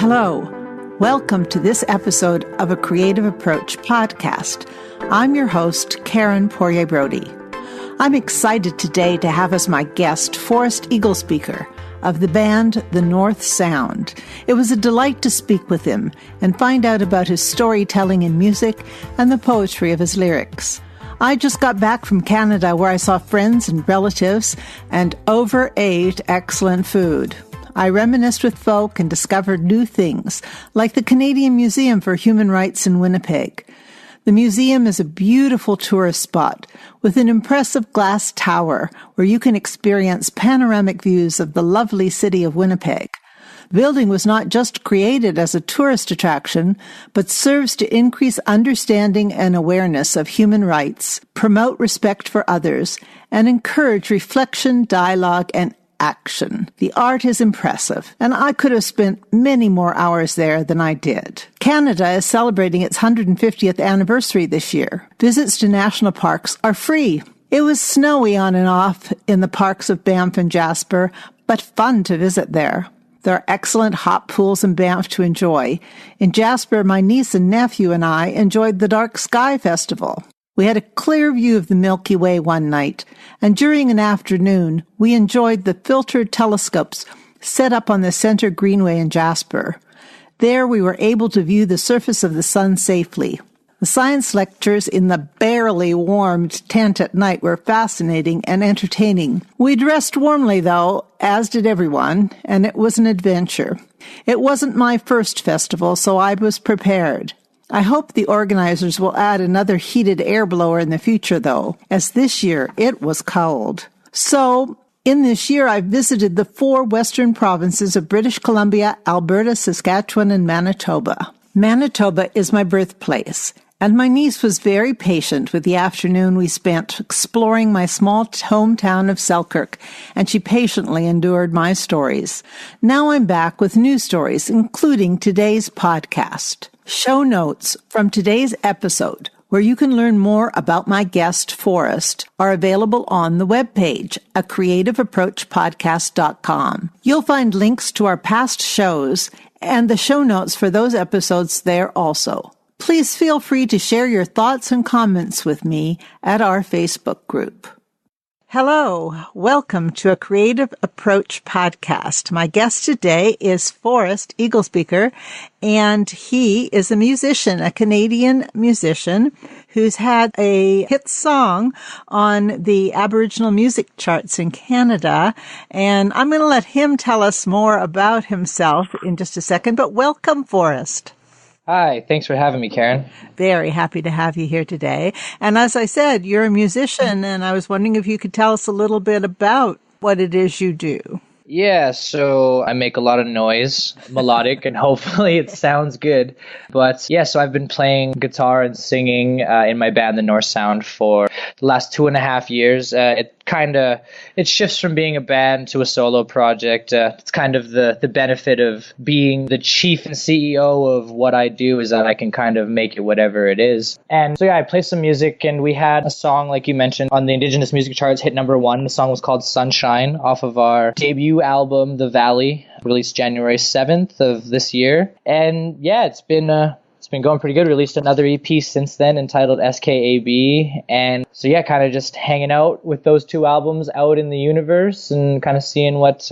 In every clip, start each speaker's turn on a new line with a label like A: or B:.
A: Hello. Welcome to this episode of A Creative Approach podcast. I'm your host, Karen Poirier-Brody. I'm excited today to have as my guest Forrest Eaglespeaker of the band The North Sound. It was a delight to speak with him and find out about his storytelling in music and the poetry of his lyrics. I just got back from Canada where I saw friends and relatives and overate excellent food. I reminisced with folk and discovered new things, like the Canadian Museum for Human Rights in Winnipeg. The museum is a beautiful tourist spot with an impressive glass tower where you can experience panoramic views of the lovely city of Winnipeg. The building was not just created as a tourist attraction, but serves to increase understanding and awareness of human rights, promote respect for others, and encourage reflection, dialogue, and action. The art is impressive, and I could have spent many more hours there than I did. Canada is celebrating its 150th anniversary this year. Visits to national parks are free. It was snowy on and off in the parks of Banff and Jasper, but fun to visit there. There are excellent hot pools in Banff to enjoy. In Jasper, my niece and nephew and I enjoyed the Dark Sky Festival. We had a clear view of the Milky Way one night, and during an afternoon, we enjoyed the filtered telescopes set up on the Center Greenway in Jasper. There we were able to view the surface of the sun safely. The science lectures in the barely warmed tent at night were fascinating and entertaining. We dressed warmly, though, as did everyone, and it was an adventure. It wasn't my first festival, so I was prepared. I hope the organizers will add another heated air blower in the future, though, as this year it was cold. So, in this year, I've visited the 4 western provinces of British Columbia, Alberta, Saskatchewan, and Manitoba. Manitoba is my birthplace, and my niece was very patient with the afternoon we spent exploring my small hometown of Selkirk, and she patiently endured my stories. Now I'm back with new stories, including today's podcast. Show notes from today's episode, where you can learn more about my guest, Forrest, are available on the webpage, acreativeapproachpodcast.com. You'll find links to our past shows and the show notes for those episodes there also. Please feel free to share your thoughts and comments with me at our Facebook group. Hello, welcome to A Creative Approach podcast. My guest today is Forrest Eaglespeaker, and he is a musician, a Canadian musician who's had a hit song on the Aboriginal music charts in Canada. And I'm going to let him tell us more about himself in just a second, but welcome, Forrest.
B: Hi, thanks for having me, Karen.
A: Very happy to have you here today. And as I said, you're a musician, and I was wondering if you could tell us a little bit about what it is you do.
B: Yeah, so I make a lot of noise, melodic, and hopefully it sounds good. But yeah, so I've been playing guitar and singing in my band, The North Sound, for the last 2.5 years. It shifts from being a band to a solo project. It's kind of the benefit of being the chief and CEO of what I do is that I can kind of make it whatever it is. And so yeah, I play some music, and we had a song, like you mentioned, on the Indigenous music charts, hit #1. The song was called Sunshine, off of our debut album, The Valley, released January 7th of this year. And yeah, it's been going pretty good. Released another EP since then entitled SKAB. And so yeah, kind of just hanging out with those 2 albums out in the universe and kind of seeing what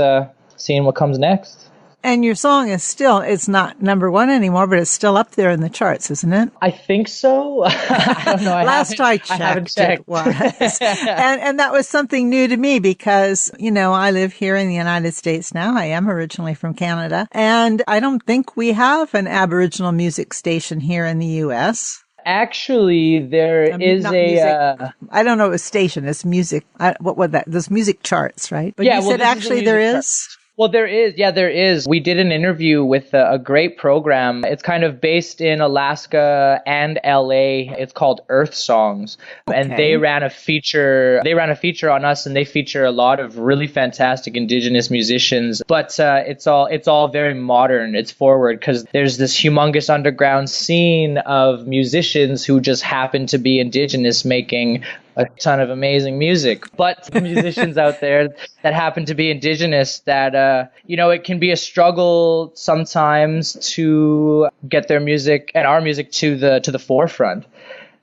B: comes next.
A: And your song is still, it's not #1 anymore, but it's still up there in the charts, isn't it?
B: I think so. I don't know.
A: Last I checked, it was. and that was something new to me because, I live here in the United States now. I am originally from Canada. And I don't think we have an Aboriginal music station here in the U.S.
B: Actually, there is
A: I don't know a station. It's music. What was that? There's music charts, right? But yeah, you said actually there is?
B: Well, there is. Yeah, there is. We did an interview with a great program. It's kind of based in Alaska and LA. It's called Earth Songs. Okay. And they ran a feature on us, and they feature a lot of really fantastic Indigenous musicians. But it's all very modern. It's forward because there's this humongous underground scene of musicians who just happen to be Indigenous making a ton of amazing music. But musicians out there that happen to be Indigenous, that, it can be a struggle sometimes to get their music and our music to the forefront.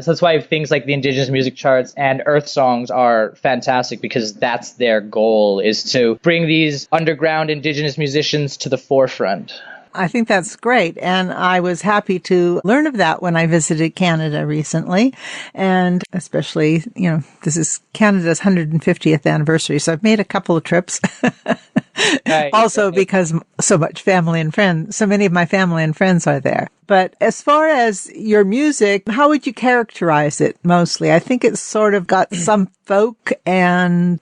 B: So that's why things like the Indigenous music charts and Earth songs are fantastic, because that's their goal, is to bring these underground Indigenous musicians to the forefront.
A: I think that's great. And I was happy to learn of that when I visited Canada recently. And especially, this is Canada's 150th anniversary. So I've made a couple of trips.
B: Right,
A: also
B: right.
A: because so many of my family and friends are there. But as far as your music, how would you characterize it mostly? I think it's sort of got some folk and,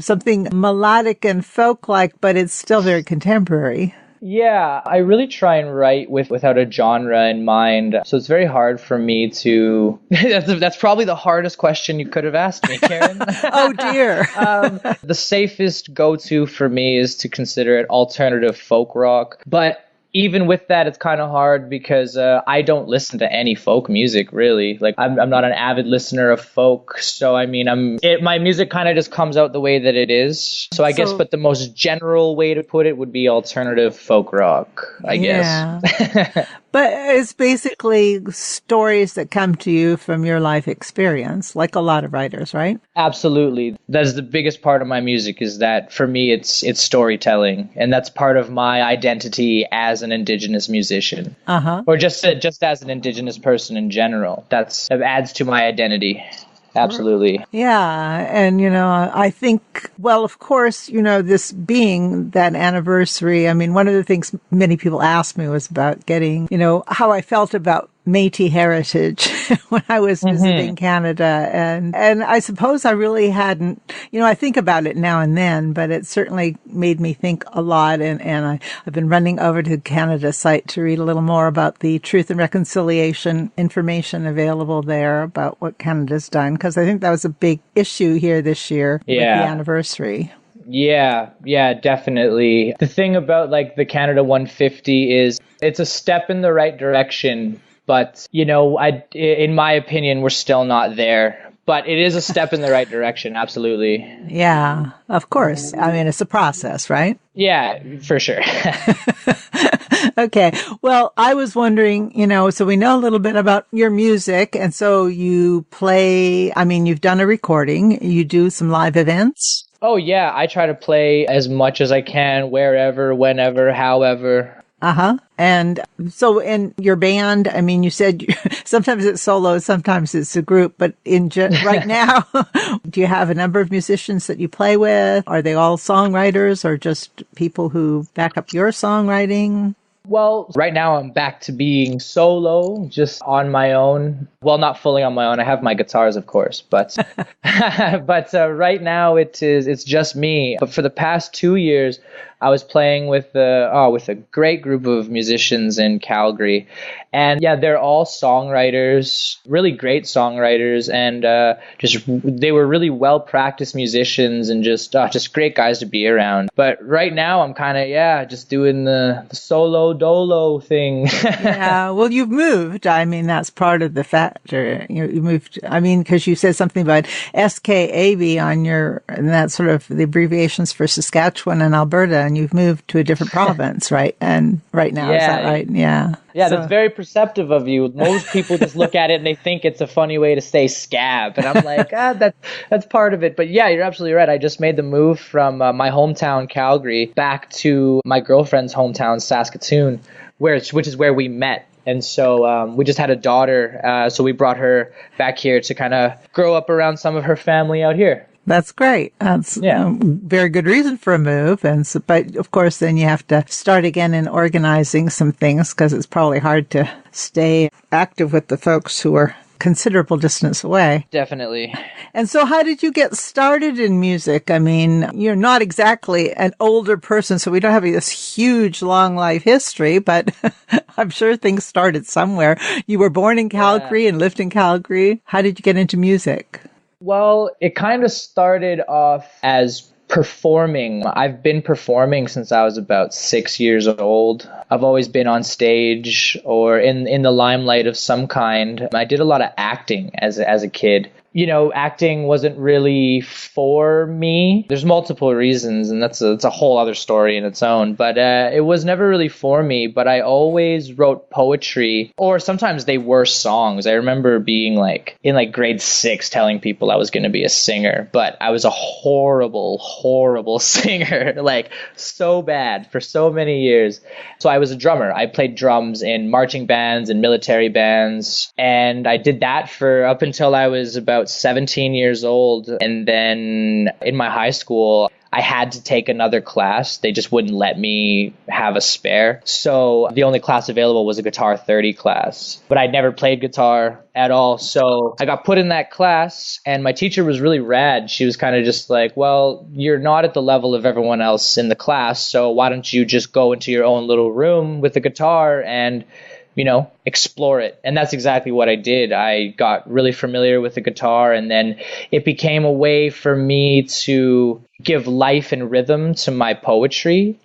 A: something melodic and folk-like, but it's still very contemporary.
B: Yeah, I really try and write without a genre in mind. So it's very hard for me to... That's probably the hardest question you could have asked me, Karen.
A: Oh, dear.
B: The safest go-to for me is to consider it alternative folk rock. But even with that, it's kind of hard because I don't listen to any folk music, really. Like, I'm not an avid listener of folk. So, I mean, my music kind of just comes out the way that it is. So I guess, but the most general way to put it would be alternative folk rock, I guess.
A: But it's basically stories that come to you from your life experience, like a lot of writers, right?
B: Absolutely. That's the biggest part of my music, is that for me, it's storytelling. And that's part of my identity as an Indigenous musician. Or just as an Indigenous person in general. It adds to my identity. Absolutely.
A: Yeah. And, I think, well, of course, this being that anniversary, I mean, one of the things many people asked me was about getting, how I felt about Métis heritage when I was visiting Canada. And I suppose I really hadn't, I think about it now and then, but it certainly made me think a lot. And I've been running over to the Canada site to read a little more about the Truth and Reconciliation information available there about what Canada's done, because I think that was a big issue here this year with the anniversary. Yeah,
B: definitely. The thing about like the Canada 150 is it's a step in the right direction. But, in my opinion, we're still not there. But it is a step in the right direction. Absolutely.
A: Yeah, of course. I mean, it's a process, right?
B: Yeah, for sure.
A: Okay. Well, I was wondering, so we know a little bit about your music. And so you play, you've done a recording. You do some live events.
B: Oh, yeah. I try to play as much as I can, wherever, whenever, however.
A: And so in your band, you said sometimes it's solo, sometimes it's a group, but right now, do you have a number of musicians that you play with? Are they all songwriters or just people who back up your songwriting?
B: Well, right now I'm back to being solo, just on my own. Well, not fully on my own. I have my guitars, of course, but right now it's just me. But for the past 2 years, I was playing with a great group of musicians in Calgary, and they're all songwriters, really great songwriters, and they were really well practiced musicians, and just great guys to be around. But right now I'm kind of just doing the solo dolo thing.
A: Yeah, well, you've moved. That's part of the factor. You moved. Because you said something about SKAB and that's sort of the abbreviations for Saskatchewan and Alberta. And you've moved to a different province, right? And right now, is that right? Yeah.
B: Yeah, that's very perceptive of you. Most people just look at it and they think it's a funny way to say SKAB. And I'm like, that's part of it. But yeah, you're absolutely right. I just made the move from my hometown, Calgary, back to my girlfriend's hometown, Saskatoon, which is where we met. And so we just had a daughter, so we brought her back here to kind of grow up around some of her family out here.
A: That's great. That's a very good reason for a move. But of course, then you have to start again in organizing some things, because it's probably hard to stay active with the folks who are considerable distance away.
B: Definitely.
A: And so how did you get started in music? You're not exactly an older person, so we don't have this huge long life history, but I'm sure things started somewhere. You were born in Calgary and lived in Calgary. How did you get into music?
B: Well, it kind of started off as performing. I've been performing since I was about 6 years old. I've always been on stage or in the limelight of some kind. I did a lot of acting as a kid. acting wasn't really for me. There's multiple reasons, and that's a whole other story in its own. But it was never really for me. But I always wrote poetry, or sometimes they were songs. I remember being in grade 6 telling people I was going to be a singer, but I was a horrible, horrible singer, so bad for so many years. So I was a drummer. I played drums in marching bands and military bands, and I did that for up until I was about 17 years old. And then in my high school, I had to take another class. They just wouldn't let me have a spare. So the only class available was a Guitar 30 class. But I'd never played guitar at all. So I got put in that class, and my teacher was really rad. She was kind of just like, well, you're not at the level of everyone else in the class, so why don't you just go into your own little room with the guitar and explore it. And that's exactly what I did. I got really familiar with the guitar, and then it became a way for me to give life and rhythm to my poetry,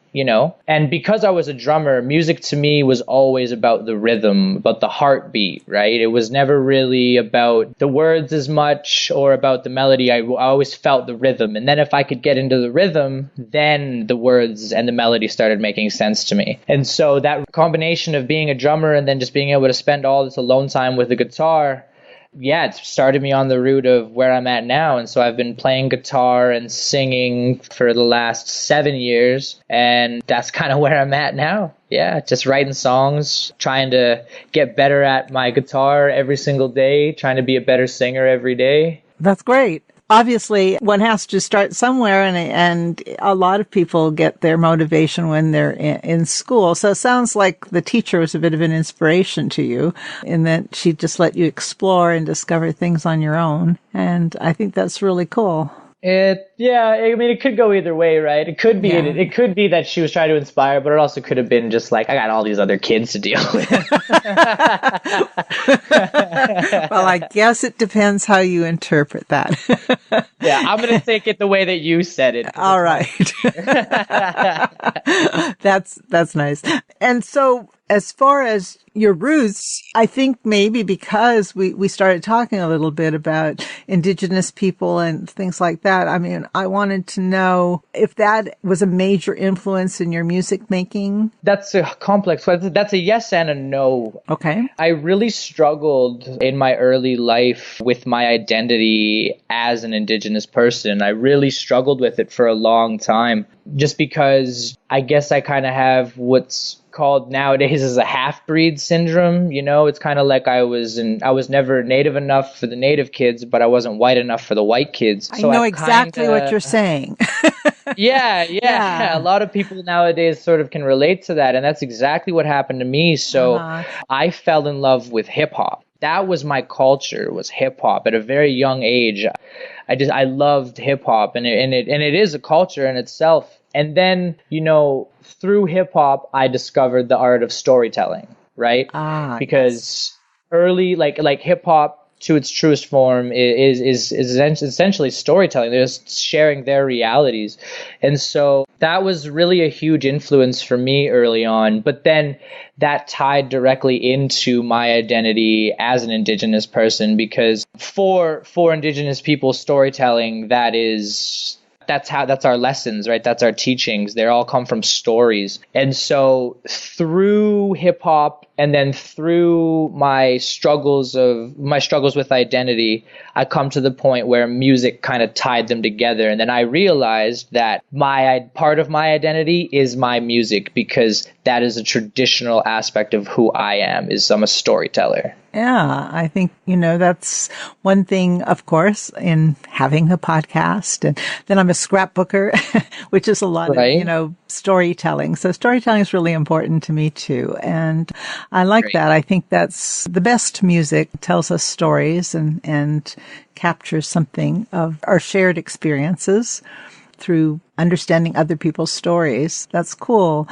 B: And because I was a drummer, music to me was always about the rhythm, about the heartbeat, right? It was never really about the words as much or about the melody. I always felt the rhythm. And then if I could get into the rhythm, then the words and the melody started making sense to me. And so that combination of being a drummer and then just being able to spend all this alone time with the guitar, it started me on the route of where I'm at now. And so I've been playing guitar and singing for the last 7 years. And that's kind of where I'm at now. Yeah, just writing songs, trying to get better at my guitar every single day, trying to be a better singer every day.
A: That's great. Obviously, one has to start somewhere, and a lot of people get their motivation when they're in school. So it sounds like the teacher was a bit of an inspiration to you in that she just let you explore and discover things on your own. And I think that's really cool.
B: It could go either way, right? It could be it could be that she was trying to inspire, but it also could have been just I got all these other kids to deal with.
A: Well, I guess it depends how you interpret that.
B: Yeah, I'm going to take it the way that you said it.
A: All right. That's nice. And so as far as your roots, I think maybe because we started talking a little bit about Indigenous people and things like that. I mean, I wanted to know if that was a major influence in your music making.
B: That's a complex question. That's a yes and a no.
A: Okay.
B: I really struggled in my early life with my identity as an Indigenous person. I really struggled with it for a long time, just because I guess I kind of have what's called nowadays as a half-breed syndrome. It's kind of like I was never native enough for the native kids, but I wasn't white enough for the white kids.
A: So I know exactly what you're saying.
B: Yeah. A lot of people nowadays sort of can relate to that, and that's exactly what happened to me. So I fell in love with hip-hop. That was my culture, was hip-hop at a very young age. I loved hip-hop, and it is a culture in itself. And then, through hip-hop, I discovered the art of storytelling, right? Because early, like hip-hop, to its truest form, is essentially storytelling. They're just sharing their realities. And so that was really a huge influence for me early on. But then that tied directly into my identity as an Indigenous person, because for Indigenous people, storytelling, that's our lessons, right? That's our teachings. They all come from stories. And so through hip hop and then through my struggles with identity, I come to the point where music kind of tied them together. And then I realized that part of my identity is my music, because that is a traditional aspect of who I am, is I'm a storyteller.
A: Yeah, I think, that's one thing, of course, in having a podcast. And then I'm a scrapbooker, which is a lot of, storytelling. So storytelling is really important to me too. And I like that. I think that's the best music, tells us stories and captures something of our shared experiences through understanding other people's stories. That's cool.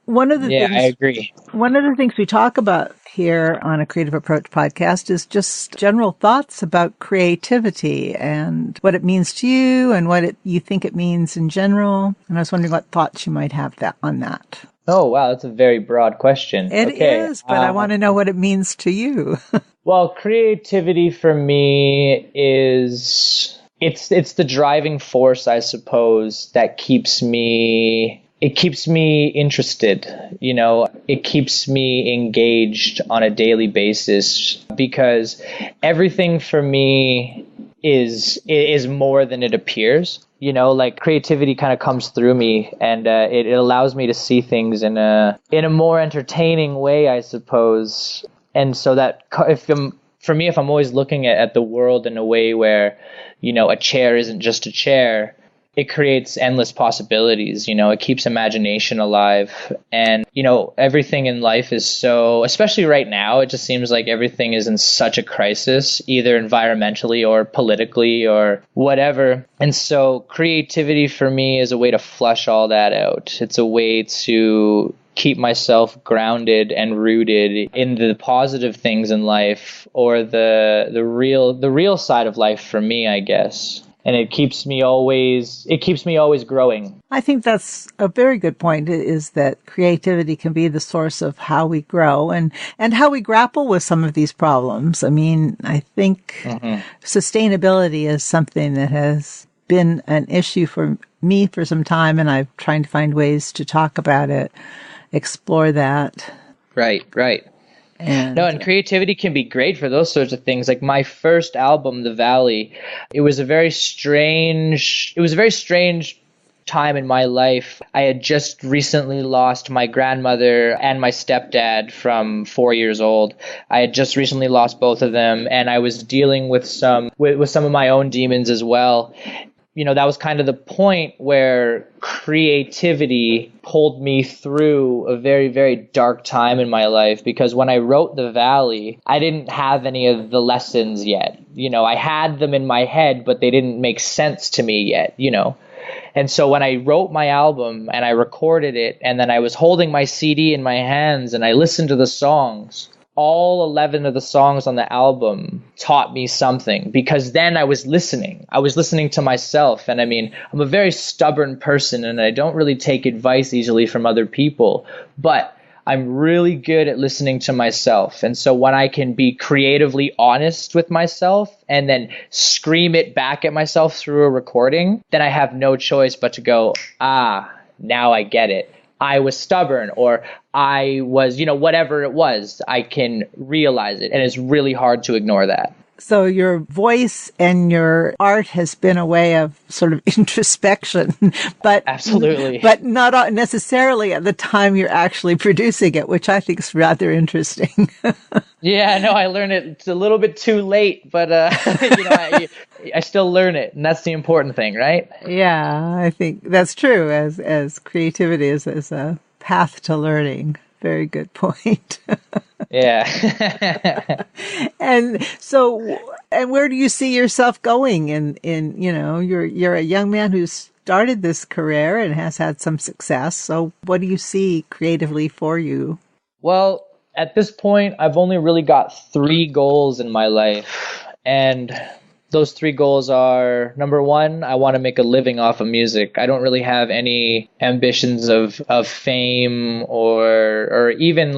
A: I agree. One of the things we talk about here on a Creative Approach podcast is just general thoughts about creativity and what it means to you and what you think it means in general. And I was wondering what thoughts you might have on that.
B: Oh, wow. That's a very broad question.
A: It is, but I want to know what it means to you.
B: Well, creativity for me is, it's the driving force, I suppose, that keeps me interested, it keeps me engaged on a daily basis, because everything for me is more than it appears. Like creativity kind of comes through me, and it allows me to see things in a more entertaining way, I suppose. And so that if I'm always looking at the world in a way where, a chair isn't just a chair, it creates endless possibilities. It keeps imagination alive. And, everything in life is so, especially right now, it just seems like everything is in such a crisis, either environmentally or politically or whatever. And so creativity for me is a way to flush all that out. It's a way to keep myself grounded and rooted in the positive things in life, or the real side of life for me, I guess. And it keeps me always growing. I
A: think that's a very good point, is that creativity can be the source of how we grow and how we grapple with some of these problems. I mean, I think sustainability is something that has been an issue for me for some time, and I'm trying to find ways to talk about it, explore that.
B: Right. And creativity can be great for those sorts of things. Like my first album, The Valley, it was a very strange time in my life. I had just recently lost my grandmother and my stepdad from 4 years old. I had just recently lost both of them, and I was dealing with some of my own demons as well. That was kind of the point where creativity pulled me through a very, very dark time in my life, because when I wrote The Valley, I didn't have any of the lessons yet. I had them in my head, but they didn't make sense to me yet, And so when I wrote my album and I recorded it, and then I was holding my CD in my hands and I listened to the songs, all 11 of the songs on the album taught me something, because then I was listening to myself. And I mean, I'm a very stubborn person, and I don't really take advice easily from other people, but I'm really good at listening to myself. And so when I can be creatively honest with myself and then scream it back at myself through a recording, then I have no choice but to go, now I get it. I was stubborn, or I was, whatever it was, I can realize it. And it's really hard to ignore that.
A: So your voice and your art has been a way of sort of introspection, but
B: absolutely,
A: but not necessarily at the time you're actually producing it, which I think is rather interesting.
B: Yeah, no, I learned it. It's a little bit too late, but I still learn it, and that's the important thing, right?
A: Yeah, I think that's true. As creativity is a path to learning. Very good point.
B: Yeah.
A: And so, and where do you see yourself going in you're a young man who's started this career and has had some success. So what do you see creatively for you?
B: Well, at this point, I've only really got 3 goals in my life. And those 3 goals are, number 1, I want to make a living off of music. I don't really have any ambitions of fame or even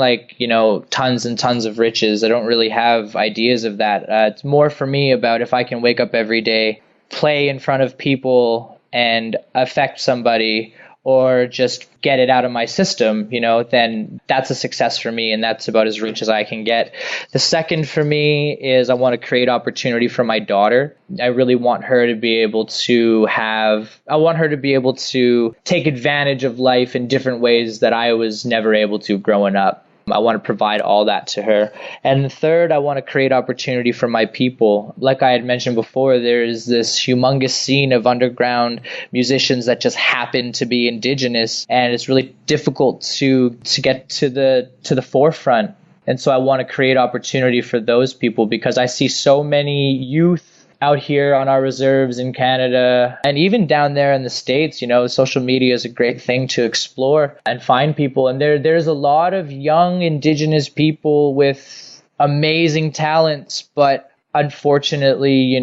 B: tons and tons of riches. I don't really have ideas of that. It's more for me about if I can wake up every day, play in front of people and affect somebody, or just get it out of my system, then that's a success for me, and that's about as rich as I can get. The second for me is I want to create opportunity for my daughter. I really want her to be able to take advantage of life in different ways that I was never able to growing up. I want to provide all that to her. And third, I want to create opportunity for my people. Like I had mentioned before, there's this humongous scene of underground musicians that just happen to be Indigenous, and it's really difficult to get to the forefront. And so I want to create opportunity for those people, because I see so many youth out here on our reserves in Canada and even down there in the States, social media is a great thing to explore and find people. And there's a lot of young Indigenous people with amazing talents, but unfortunately,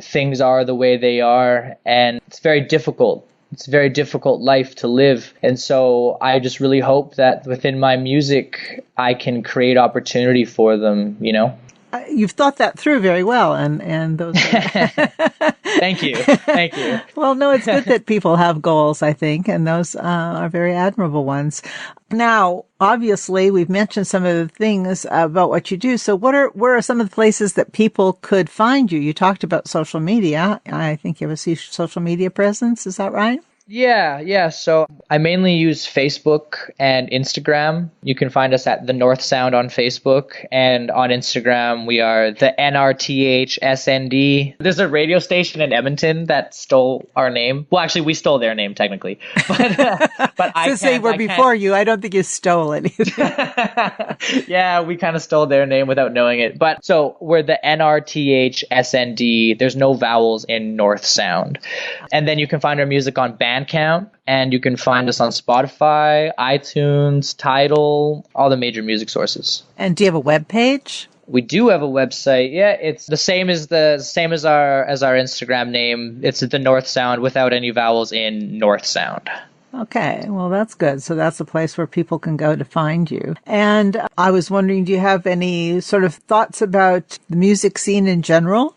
B: things are the way they are, and it's very difficult. It's a very difficult life to live. And so I just really hope that within my music, I can create opportunity for them,
A: You've thought that through very well, and those are...
B: Thank you. Thank you.
A: Well, no, it's good that people have goals, I think, and those are very admirable ones. Now, obviously, we've mentioned some of the things about what you do. So where are some of the places that people could find you? You talked about social media. I think you have a social media presence. Is that right?
B: Yeah. So I mainly use Facebook and Instagram. You can find us at The North Sound on Facebook, and on Instagram we are the NRTHSND. There's a radio station in Edmonton that stole our name. Well, actually, we stole their name technically, but
A: Since they were before you, I don't think you stole anything.
B: Yeah, we kind of stole their name without knowing it. But so we're the NRTHSND. There's no vowels in North Sound, and then you can find our music on Bandcamp, and you can find us on Spotify, iTunes, Tidal, all the major music sources.
A: And do you have a web page?
B: We do have a website. Yeah, it's the same as our Instagram name. It's the North Sound without any vowels in North Sound.
A: Okay, well, that's good. So that's a place where people can go to find you. And I was wondering, do you have any sort of thoughts about the music scene in general?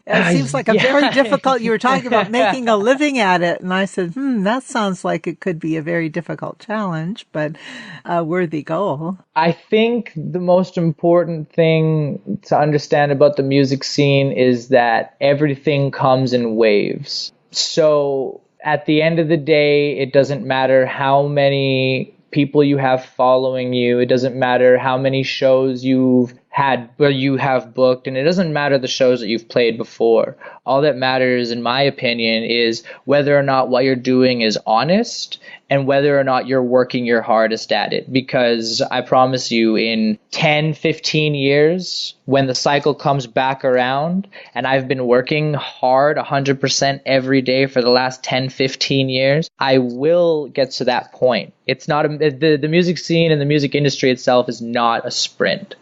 A: It seems like a very difficult, you were talking about making a living at it. And I said, that sounds like it could be a very difficult challenge, but a worthy goal.
B: I think the most important thing to understand about the music scene is that everything comes in waves. So at the end of the day, it doesn't matter how many people you have following you. It doesn't matter how many shows you've had or you have booked, and it doesn't matter the shows that you've played before. All that matters, in my opinion, is whether or not what you're doing is honest and whether or not you're working your hardest at it. Because I promise you, in 10, 15 years, when the cycle comes back around, and I've been working hard 100% every day for the last 10, 15 years, I will get to that point. It's not the music scene and the music industry itself is not a sprint.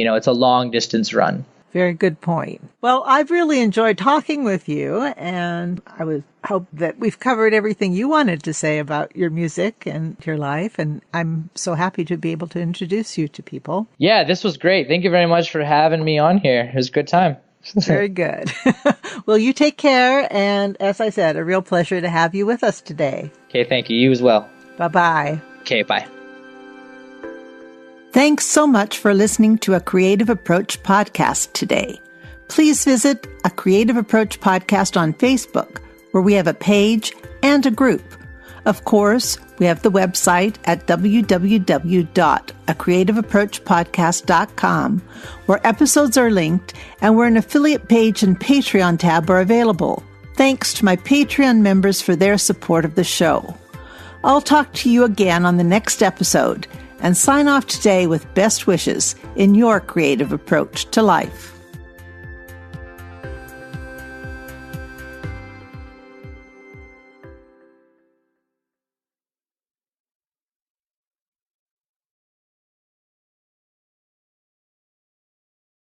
B: It's a long distance run.
A: Very good point. Well, I've really enjoyed talking with you, and I would hope that we've covered everything you wanted to say about your music and your life, and I'm so happy to be able to introduce you to people.
B: Yeah, this was great. Thank you very much for having me on here. It was a good time.
A: Very good. Well, you take care, and as I said, a real pleasure to have you with us today.
B: Okay, thank you. You as well.
A: Bye-bye.
B: Okay, bye.
A: Thanks so much for listening to A Creative Approach podcast today. Please visit A Creative Approach podcast on Facebook, where we have a page and a group. Of course, we have the website at www.acreativeapproachpodcast.com, where episodes are linked and where an affiliate page and Patreon tab are available. Thanks to my Patreon members for their support of the show. I'll talk to you again on the next episode, and sign off today with best wishes in your creative approach to life.